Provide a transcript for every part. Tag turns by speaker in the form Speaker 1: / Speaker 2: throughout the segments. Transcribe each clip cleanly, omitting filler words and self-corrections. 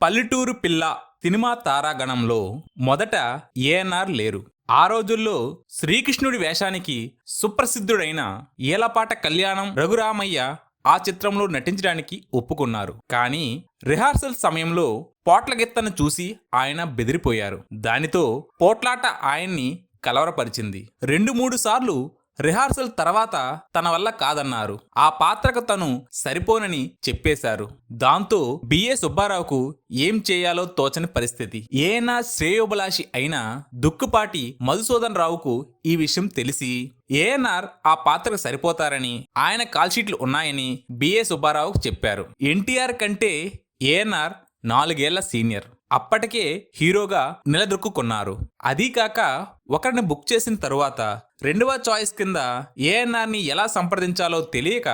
Speaker 1: పల్లెటూరు పిల్ల సినిమా తారాగణంలో మొదట ఏఎన్ఆర్ లేరు. ఆ రోజుల్లో శ్రీకృష్ణుడి వేషానికి సుప్రసిద్ధుడైన ఈలపాట కళ్యాణం రఘురామయ్య ఆ చిత్రంలో నటించడానికి ఒప్పుకున్నారు. కానీ రిహార్సల్ సమయంలో పోట్లగిత్తను చూసి ఆయన బెదిరిపోయారు. దానితో పోట్లాట ఆయన్ని కలవరపరిచింది. 2-3 సార్లు రిహార్సల్ తర్వాత తన వల్ల కాదన్నారు. ఆ పాత్రకు తను సరిపోనని చెప్పేశారు. దాంతో బిఏ సుబ్బారావుకు ఏం చేయాలో తోచని పరిస్థితి. ఏనా శ్రేయోభిలాషి అయిన దుక్కుపాటి మధుసూదన్ రావుకు ఈ విషయం తెలిసి ఏఎన్ఆర్ ఆ పాత్రకు సరిపోతారని, ఆయన కాల్షీట్లు ఉన్నాయని బిఏ సుబ్బారావుకు చెప్పారు. ఎన్టీఆర్ కంటే ఏఎన్ఆర్ 4 ఏళ్ల సీనియర్. అప్పటికే హీరోగా నిలదొక్కున్నారు. అదీకాక ఒకరిని బుక్ చేసిన తరువాత రెండవ చాయిస్ కింద ఏఎన్ఆర్ని ఎలా సంప్రదించాలో తెలియక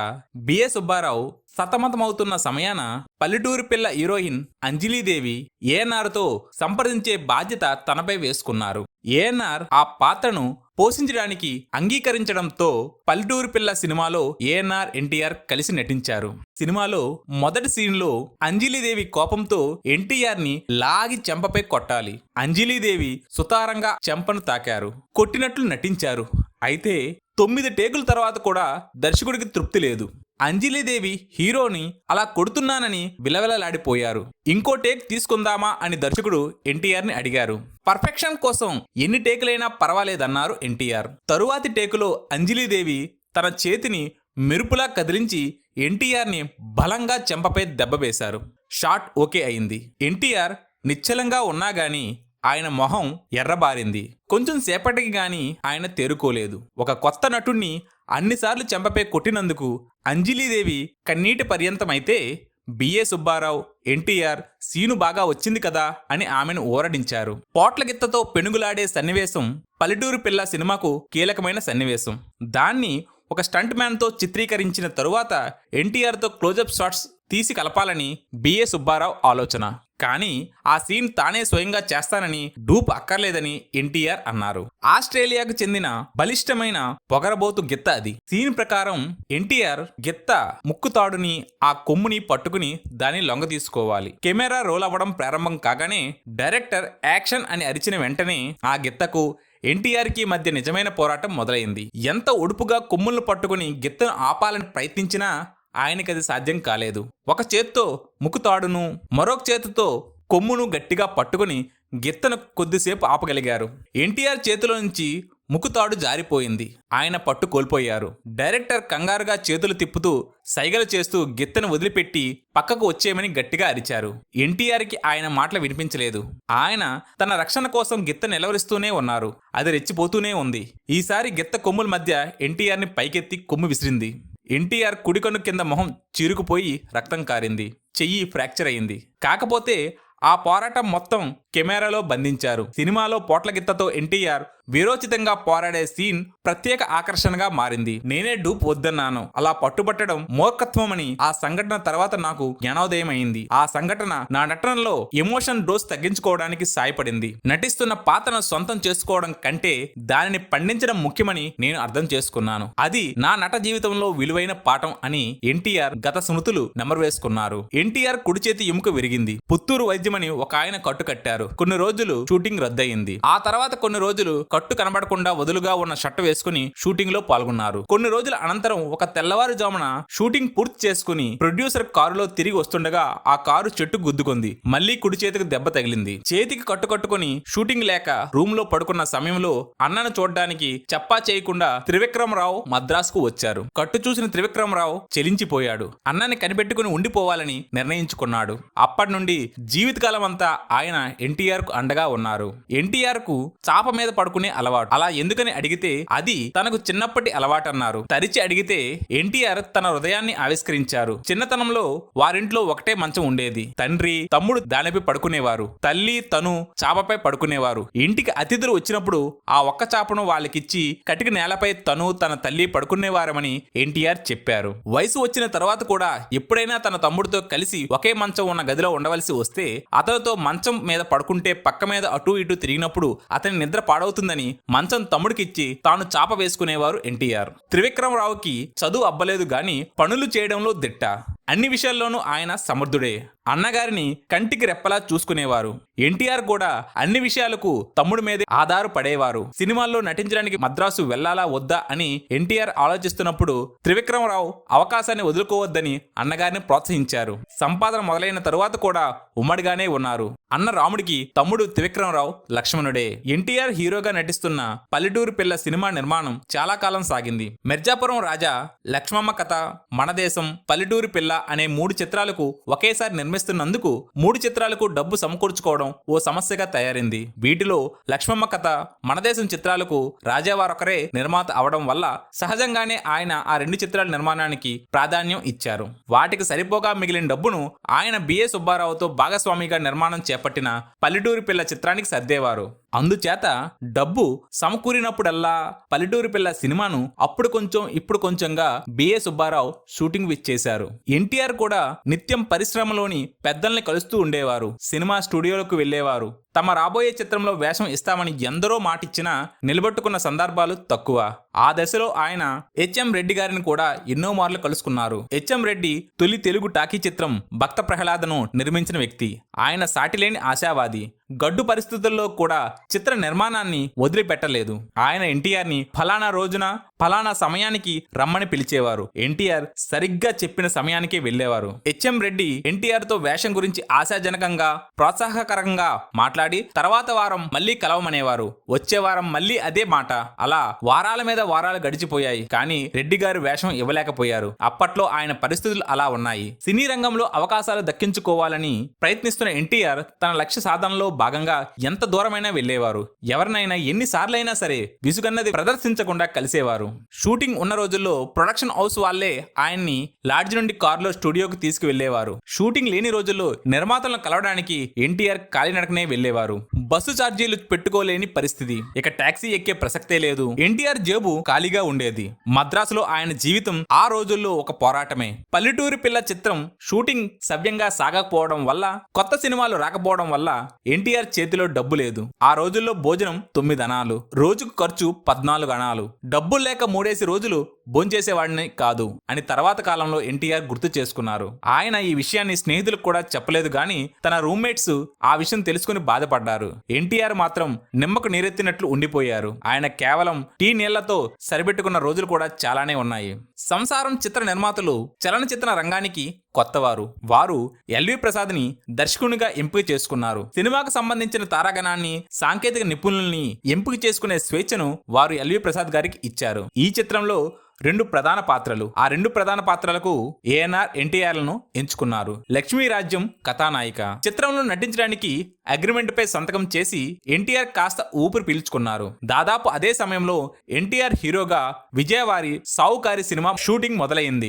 Speaker 1: బిఏ సుబ్బారావు సతమతమవుతున్న సమయాన పల్లెటూరి పిల్ల హీరోయిన్ అంజలీదేవి ఏఎన్ఆర్తో సంప్రదించే బాధ్యత తనపై వేసుకున్నారు. ఏఎన్ఆర్ ఆ పాత్రను పోషించడానికి అంగీకరించడంతో పల్లెటూరి పిల్ల సినిమాలో ఏఎన్ఆర్ ఎన్టీఆర్ కలిసి నటించారు. సినిమాలో మొదటి సీన్లో అంజలీదేవి కోపంతో ఎన్టీఆర్ని లాగి చెంపపై కొట్టాలి. అంజలీదేవి సుతారంగా చెంపను తాకారు. కొట్టినట్లు నటించారు. అయితే 9 టేకుల తర్వాత కూడా దర్శకుడికి తృప్తి లేదు. అంజలీదేవి హీరోని అలా కొడుతున్నానని విలవిలలాడిపోయారు. ఇంకో టేక్ తీసుకుందామా అని దర్శకుడు ఎన్టీఆర్ని అడిగారు. పర్ఫెక్షన్ కోసం ఎన్ని టేకులైనా పర్వాలేదన్నారు ఎన్టీఆర్. తరువాతి టేకులో అంజలీదేవి తన చేతిని మెరుపులా కదిలించి ఎన్టీఆర్ని బలంగా చెంపపై దెబ్బ వేశారు. షాట్ ఓకే అయింది. ఎన్టీఆర్ నిశ్చలంగా ఉన్నా గాని ఆయన మొహం ఎర్రబారింది. కొంచెం సేపటికి గాని ఆయన తేరుకోలేదు. ఒక కొత్త నటుణ్ణి అన్నిసార్లు చెంపపై కొట్టినందుకు అంజలీదేవి కన్నీటి పర్యంతమైతే బిఏ సుబ్బారావు ఎన్టీఆర్ సీను బాగా వచ్చింది కదా అని ఆమెను ఊరడించారు. పోట్లగిత్తతో పెనుగులాడే సన్నివేశం పల్లెటూరు పిల్ల సినిమాకు కీలకమైన సన్నివేశం. దాన్ని ఒక స్టంట్ మ్యాన్తో చిత్రీకరించిన తరువాత ఎన్టీఆర్తో క్లోజప్ షాట్స్ తీసి కలపాలని బిఏ సుబ్బారావు ఆలోచన. కానీ ఆ సీన్ తానే స్వయంగా చేస్తానని డూప్ అక్కర్లేదని ఎన్టీఆర్ అన్నారు. ఆస్ట్రేలియాకు చెందిన బలిష్టమైన పొగరబోతు గిత్త అది. సీన్ ప్రకారం ఎన్టీఆర్ గిత్త ముక్కుతాడుని ఆ కొమ్ముని పట్టుకుని దాన్ని లొంగ తీసుకోవాలి. కెమెరా రోల్ అవ్వడం ప్రారంభం కాగానే డైరెక్టర్ యాక్షన్ అని అరిచిన వెంటనే ఆ గిత్తకు ఎన్టీఆర్కి మధ్య నిజమైన పోరాటం మొదలైంది. ఎంత ఒడుపుగా కొమ్ములను పట్టుకుని గిత్తను ఆపాలని ప్రయత్నించినా ఆయనకది సాధ్యం కాలేదు. ఒక చేత్తో ముక్కుతాడును మరొక చేతితో కొమ్మును గట్టిగా పట్టుకుని గిత్తను కొద్దిసేపు ఆపగలిగారు. ఎన్టీఆర్ చేతిలో నుంచి ముక్కుతాడు జారిపోయింది. ఆయన పట్టు కోల్పోయారు. డైరెక్టర్ కంగారుగా చేతులు తిప్పుతూ సైగలు చేస్తూ గిత్తను వదిలిపెట్టి పక్కకు వచ్చేయమని గట్టిగా అరిచారు. ఎన్టీఆర్కి ఆయన మాటలు వినిపించలేదు. ఆయన తన రక్షణ కోసం గిత్త నిలవరిస్తూనే ఉన్నారు. అది రెచ్చిపోతూనే ఉంది. ఈసారి గిత్త కొమ్ముల మధ్య ఎన్టీఆర్ని పైకెత్తి కొమ్ము విసిరింది. ఎన్టీఆర్ కుడికన్ను కింద మొహం చీరుకుపోయి రక్తం కారింది. చెయ్యి ఫ్రాక్చర్ అయింది. కాకపోతే ఆ పోరాటం మొత్తం కెమెరాలో బంధించారు. సినిమాలో పోట్లగిత్తతో ఎన్టీఆర్ వీరోచితంగా పోరాడే సీన్ ప్రత్యేక ఆకర్షణగా మారింది. నేనే డూప్ వద్దన్నాను. అలా పట్టుబట్టడం మూర్ఖత్వమని ఆ సంఘటన తర్వాత నాకు జ్ఞానోదయం అయింది. ఆ సంఘటన నా నటనలో ఎమోషన్ డోస్ తగ్గించుకోవడానికి సాయపడింది. నటిస్తున్న పాత్రను సొంతం చేసుకోవడం కంటే దానిని పండించడం ముఖ్యమని నేను అర్థం చేసుకున్నాను. అది నా నట జీవితంలో విలువైన పాఠం అని ఎన్టీఆర్ గత స్మృతులు నెమరువేసుకున్నారు. ఎన్టీఆర్ కుడి చేతి ఎముక విరిగింది. పుత్తూరు వైద్యమని ఒక ఆయన కట్టు కట్టారు. కొన్ని రోజులు షూటింగ్ రద్దయింది. ఆ తర్వాత కొన్ని రోజులు కట్టు కనబడకుండా వదులుగా ఉన్న షర్ట్ వేసుకుని షూటింగ్ లో పాల్గొన్నారు. కొన్ని రోజుల అనంతరం ఒక తెల్లవారుజామున షూటింగ్ పూర్తి చేసుకుని ప్రొడ్యూసర్ కారులో తిరిగి వస్తుండగా ఆ కారు చెట్టు గుద్దుకుంది. మళ్లీ కుడి చేతికి దెబ్బ తగిలింది. చేతికి కట్టు కట్టుకుని షూటింగ్ లేక రూమ్ లో పడుకున్న సమయంలో అన్నను చూడడానికి చెప్పా చేయకుండా త్రివిక్రమరావు మద్రాసుకు వచ్చారు. కట్టు చూసిన త్రివిక్రమరావు చెలించిపోయాడు. అన్నని కనిపెట్టుకుని ఉండిపోవాలని నిర్ణయించుకున్నాడు. అప్పటి నుండి జీవితకాలం అంతా ఆయన ఎన్టీఆర్ కు అండగా ఉన్నారు. ఎన్టీఆర్ కు చాప మీద పడుకునే అలవాటు. అలా ఎందుకని అడిగితే అది తనకు చిన్నప్పటి అలవాటన్నారు. తరిచి అడిగితే ఎన్టీఆర్ తన హృదయాన్ని ఆవిష్కరించారు. చిన్నతనంలో వారింట్లో ఒకటే మంచం ఉండేది. తండ్రి తమ్ముడు దానిపై పడుకునేవారు. తల్లి తను చాపపై పడుకునేవారు. ఇంటికి అతిథులు వచ్చినప్పుడు ఆ ఒక్క చాపను వాళ్ళకిచ్చి కటిక నేలపై తను తన తల్లి పడుకునేవారమని ఎన్టీఆర్ చెప్పారు. వయసు వచ్చిన తర్వాత కూడా ఎప్పుడైనా తన తమ్ముడితో కలిసి ఒకే మంచం ఉన్న గదిలో ఉండవలసి వస్తే అతనితో మంచం మీద పడుకుంటే పక్క మీద అటు ఇటు తిరిగినప్పుడు అతని నిద్ర పాడవుతుందని మంచం తమ్ముడికిచ్చి తాను చాప వేసుకునేవారు ఎన్టీఆర్. త్రివిక్రమరావుకి చదువు అబ్బలేదు గాని పనులు చేయడంలో దిట్ట. అన్ని విషయాల్లోనూ ఆయన సమర్థుడే. అన్నగారిని కంటికి రెప్పలా చూసుకునేవారు. ఎన్టీఆర్ కూడా అన్ని విషయాలకు తమ్ముడి మీదే ఆధార పడేవారు. సినిమాల్లో నటించడానికి మద్రాసు వెళ్లాలా వద్దా అని ఎన్టీఆర్ ఆలోచిస్తున్నప్పుడు త్రివిక్రమరావు అవకాశాన్ని వదులుకోవద్దని అన్నగారిని ప్రోత్సహించారు. సంపాదన మొదలైన తరువాత కూడా ఉమ్మడిగానే ఉన్నారు. అన్న రాముడికి తమ్ముడు త్రివిక్రమరావు లక్ష్మణుడే. ఎన్టీఆర్ హీరోగా నటిస్తున్న పల్లెటూరు పిల్ల సినిమా నిర్మాణం చాలా కాలం సాగింది. మిర్జాపురం రాజా, లక్ష్మమ్మ కథ, మనదేశం, పల్లెటూరు పిల్ల అనే 3 చిత్రాలకు ఒకేసారి నిర్మిస్తున్నందుకు 3 చిత్రాలకు డబ్బు సమకూర్చుకోవడం ఓ సమస్యగా తయారైంది. వీటిలో లక్ష్మమ్మ కథ, మనదేశం చిత్రాలకు రాజావారొకరే నిర్మాత అవడం వల్ల సహజంగానే ఆయన ఆ 2 చిత్రాల నిర్మాణానికి ప్రాధాన్యం ఇచ్చారు. వాటికి సరిపోగా మిగిలిన డబ్బును ఆయన బిఏ సుబ్బారావుతో భాగస్వామిగా నిర్మాణం చేపట్టిన పల్లెటూరు పిల్ల చిత్రానికి సర్దేవారు. అందుచేత డబ్బు సమకూరినప్పుడల్లా పల్లెటూరు పిల్ల సినిమాను అప్పుడు కొంచెం ఇప్పుడు కొంచెంగా బిఏ సుబ్బారావు షూటింగ్ చేశారు. ఎన్టీఆర్ కూడా నిత్యం పరిశ్రమలోని పెద్దల్ని కలుస్తూ ఉండేవారు. సినిమా స్టూడియోలకు వెళ్లేవారు. తమ రాబోయే చిత్రంలో వేషం ఇస్తామని ఎందరో మాటిచ్చినా నిలబెట్టుకున్న సందర్భాలు తక్కువ. ఆ దశలో ఆయన హెచ్ఎం రెడ్డి గారిని కూడా ఎన్నో మార్లు కలుసుకున్నారు. హెచ్ఎం రెడ్డి తొలి తెలుగు టాకీ చిత్రం భక్త ప్రహ్లాదను నిర్మించిన వ్యక్తి. ఆయన సాటిలేని ఆశావాది. గడ్డు పరిస్థితుల్లో కూడా చిత్ర నిర్మాణాన్ని వదిలిపెట్టలేదు. ఆయన ఎన్టీఆర్ని ఫలానా రోజున ఫలానా సమయానికి రమ్మని పిలిచేవారు. ఎన్టీఆర్ సరిగ్గా చెప్పిన సమయానికే వెళ్లేవారు. హెచ్ఎం రెడ్డి ఎన్టీఆర్ తో వేషం గురించి ఆశాజనకంగా ప్రోత్సాహకరంగా మాట్లాడి తర్వాత వారం మళ్లీ కలవమనేవారు. వచ్చే వారం మళ్లీ అదే మాట. అలా వారాల మీద వారాలు గడిచిపోయాయి. కానీ రెడ్డి గారు వేషం ఇవ్వలేకపోయారు. అప్పట్లో ఆయన పరిస్థితులు అలా ఉన్నాయి. సినీ రంగంలో అవకాశాలు దక్కించుకోవాలని ప్రయత్నిస్తున్న ఎన్టీఆర్ తన లక్ష్య సాధనలో భాగంగా ఎంత దూరమైనా వెళ్లేవారు. ఎవరినైనా ఎన్నిసార్లైనా సరే విసుగన్నది ప్రదర్శించకుండా కలిసేవారు. షూటింగ్ ఉన్న రోజుల్లో ప్రొడక్షన్ హౌస్ వాళ్లే ఆయన్ని లాడ్జ్ నుండి కారులో స్టూడియోకి తీసుకువెళ్లేవారు. షూటింగ్ లేని రోజుల్లో నిర్మాతలను కలవడానికి ఎన్టీఆర్ కాలినడకనే వెళ్లేవారు. బస్సు ఛార్జీలు పెట్టుకోలేని పరిస్థితి. ఇక టాక్సీ ఎక్కే ప్రసక్తే లేదు. ఎన్టీఆర్ జేబు ఖాళీగా ఉండేది. మద్రాసులో ఆయన జీవితం ఆ రోజుల్లో ఒక పోరాటమే. పల్లెటూరి పిల్ల చిత్రం షూటింగ్ సవ్యంగా సాగకపోవడం వల్ల, కొత్త సినిమాలు రాకపోవడం వల్ల ఎన్టీఆర్ చేతిలో డబ్బు లేదు. ఆ రోజుల్లో భోజనం 9 అణాలు, రోజుకు ఖర్చు 14 అణాలు. డబ్బులు లేక 3 రోజులు భోంచేసేవాడిని కాదు అని తర్వాత కాలంలో ఎన్టీఆర్ గుర్తు చేసుకున్నారు. ఆయన ఈ విషయాన్ని స్నేహితులకు కూడా చెప్పలేదు గాని తన రూమ్మేట్స్ ఆ విషయం తెలుసుకుని బాధపడ్డారు. ఎన్టీఆర్ మాత్రం నిమ్మకు నీరెత్తినట్లు ఉండిపోయారు. ఆయన కేవలం టీ నీళ్లతో సరిపెట్టుకున్న రోజులు కూడా చాలానే ఉన్నాయి. సంసారం చిత్ర నిర్మాతలు చలనచిత్ర రంగానికి కొత్తవారు. వారు ఎల్వి ప్రసాద్ ని దర్శకునిగా ఎంపిక చేసుకున్నారు. సినిమాకు సంబంధించిన తారాగణాన్ని, సాంకేతిక నిపుణుల్ని ఎంపిక చేసుకునే స్వేచ్ఛను వారు ఎల్వి ప్రసాద్ గారికి ఇచ్చారు. ఈ చిత్రంలో 2 ప్రధాన పాత్రలు. ఆ 2 ప్రధాన పాత్రలకు ఏఎన్ఆర్, ఎన్టీఆర్లను ఎంచుకున్నారు. లక్ష్మీ రాజ్యం కథానాయిక. చిత్రంలో నటించడానికి అగ్రిమెంట్ పై సంతకం చేసి ఎన్టీఆర్ కాస్త ఊపిరి పీల్చుకున్నారు. దాదాపు అదే సమయంలో ఎన్టీఆర్ హీరోగా విజయవారి సావుకారి సినిమా షూటింగ్ మొదలైంది.